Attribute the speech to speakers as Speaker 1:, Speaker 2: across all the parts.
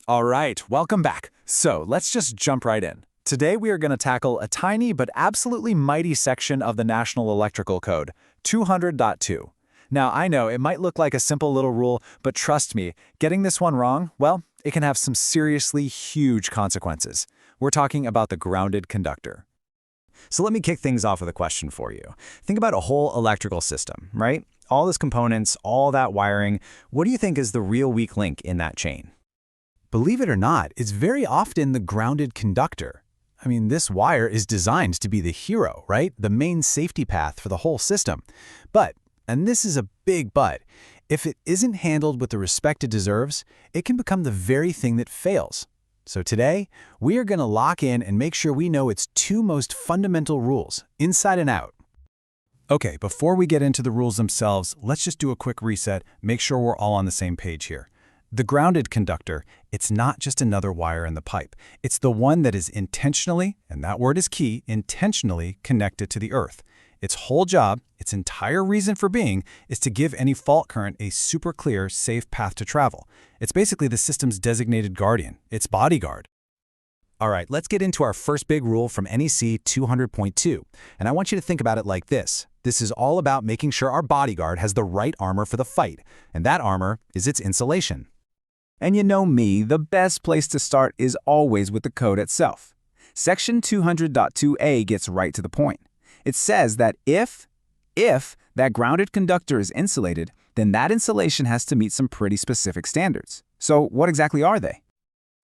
Speaker 1: All right, welcome back. So let's just jump right in. Today we are going to tackle a tiny but absolutely mighty section of the National Electrical Code, 200.2. Now, I know it might look like a simple little rule, but trust me, getting this one wrong, well, it can have some seriously huge consequences. We're talking about the grounded conductor.
Speaker 2: So let me kick things off with a question for you. Think about a whole electrical system, right? All those components, all that wiring. What do you think is the real weak link in that chain?
Speaker 1: Believe it or not, it's very often the grounded conductor. I mean, this wire is designed to be the hero, right? The main safety path for the whole system. But, and this is a big but, if it isn't handled with the respect it deserves, it can become the very thing that fails. So today, we are going to lock in and make sure we know its two most fundamental rules, inside and out. Okay, before we get into the rules themselves, let's just do a quick reset, make sure we're all on the same page here. The grounded conductor, it's not just another wire in the pipe. It's the one that is intentionally, and that word is key, intentionally connected to the earth. Its whole job, its entire reason for being, is to give any fault current a super clear, safe path to travel. It's basically the system's designated guardian, its bodyguard. All right, let's get into our first big rule from NEC 200.2. And I want you to think about it like this. This is all about making sure our bodyguard has the right armor for the fight. And that armor is its insulation.
Speaker 3: And you know me, the best place to start is always with the code itself. Section 200.2a gets right to the point. It says that if that grounded conductor is insulated, then that insulation has to meet some pretty specific standards. So what exactly are they?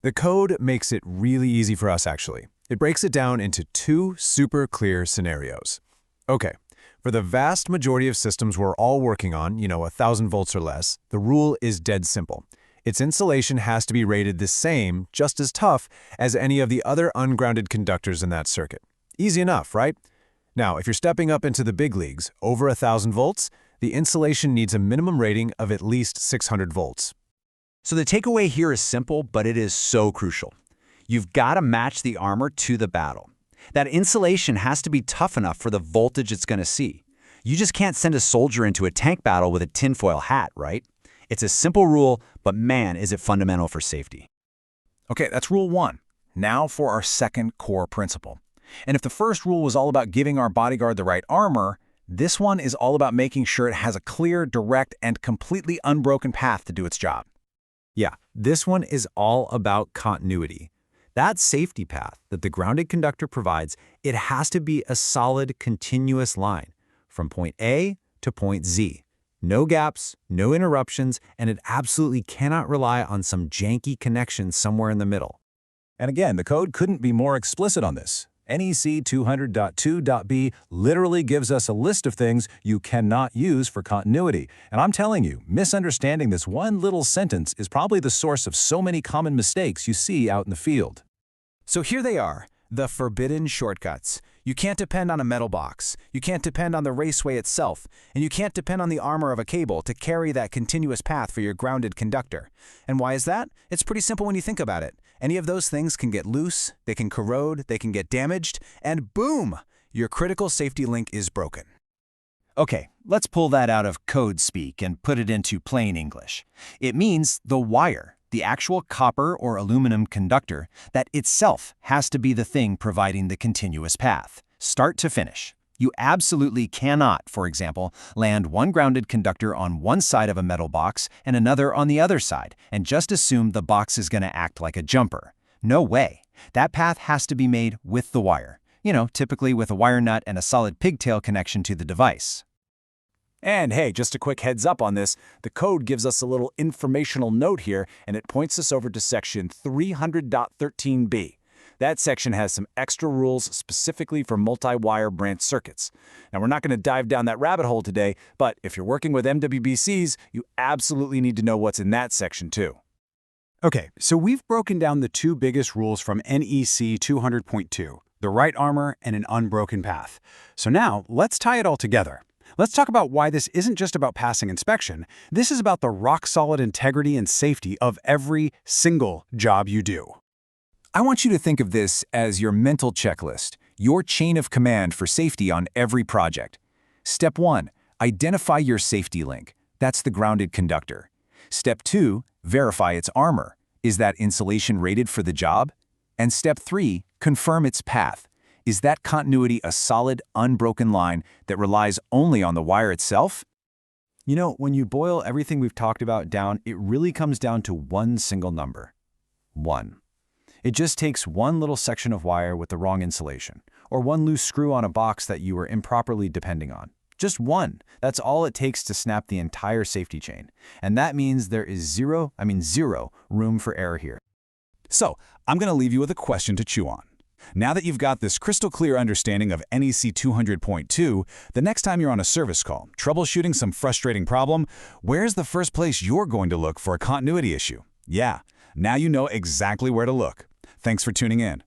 Speaker 1: The code makes it really easy for us, actually. It breaks it down into two super clear scenarios. Okay, for the vast majority of systems we're all working on, 1,000 volts or less, the rule is dead simple. Its insulation has to be rated the same, just as tough, as any of the other ungrounded conductors in that circuit. Easy enough, right? Now, if you're stepping up into the big leagues, over 1,000 volts, the insulation needs a minimum rating of at least 600 volts.
Speaker 2: So the takeaway here is simple, but it is so crucial. You've got to match the armor to the battle. That insulation has to be tough enough for the voltage it's going to see. You just can't send a soldier into a tank battle with a tinfoil hat, right? It's a simple rule, but man, is it fundamental for safety.
Speaker 1: Okay, that's rule one. Now for our second core principle. And if the first rule was all about giving our bodyguard the right armor, this one is all about making sure it has a clear, direct, and completely unbroken path to do its job. Yeah, this one is all about continuity. That safety path that the grounded conductor provides, it has to be a solid, continuous line from point A to point Z. No gaps, no interruptions, and it absolutely cannot rely on some janky connection somewhere in the middle.
Speaker 4: And again, the code couldn't be more explicit on this. NEC 200.2.b literally gives us a list of things you cannot use for continuity. And I'm telling you, misunderstanding this one little sentence is probably the source of so many common mistakes you see out in the field.
Speaker 1: So here they are, the forbidden shortcuts. You can't depend on a metal box, you can't depend on the raceway itself, and you can't depend on the armor of a cable to carry that continuous path for your grounded conductor. And why is that? It's pretty simple when you think about it. Any of those things can get loose, they can corrode, they can get damaged, and boom! Your critical safety link is broken.
Speaker 2: Okay, let's pull that out of code speak and put it into plain English. It means the wire, the actual copper or aluminum conductor, that itself has to be the thing providing the continuous path, start to finish. You absolutely cannot, for example, land one grounded conductor on one side of a metal box and another on the other side, and just assume the box is going to act like a jumper. No way. That path has to be made with the wire. Typically with a wire nut and a solid pigtail connection to the device.
Speaker 1: And hey, just a quick heads up on this, the code gives us a little informational note here, and it points us over to section 300.13b. That section has some extra rules specifically for multi-wire branch circuits. Now, we're not going to dive down that rabbit hole today, but if you're working with MWBCs, you absolutely need to know what's in that section too. Okay, so we've broken down the two biggest rules from NEC 200.2, the right armor and an unbroken path. So now, let's tie it all together. Let's talk about why this isn't just about passing inspection. This is about the rock-solid integrity and safety of every single job you do. I want you to think of this as your mental checklist, your chain of command for safety on every project. Step 1, identify your safety link. That's the grounded conductor. Step 2, verify its armor.
Speaker 3: Is that insulation rated for the job? And step 3, confirm its path. Is that continuity a solid, unbroken line that relies only on the wire itself?
Speaker 2: You know, when you boil everything we've talked about down, it really comes down to one single number. 1. It just takes one little section of wire with the wrong insulation, or one loose screw on a box that you were improperly depending on. Just one. That's all it takes to snap the entire safety chain. And that means there is zero room for error here.
Speaker 5: So, I'm going to leave you with a question to chew on. Now that you've got this crystal clear understanding of NEC 200.2, the next time you're on a service call, troubleshooting some frustrating problem, where's the first place you're going to look for a continuity issue? Yeah, now you know exactly where to look. Thanks for tuning in.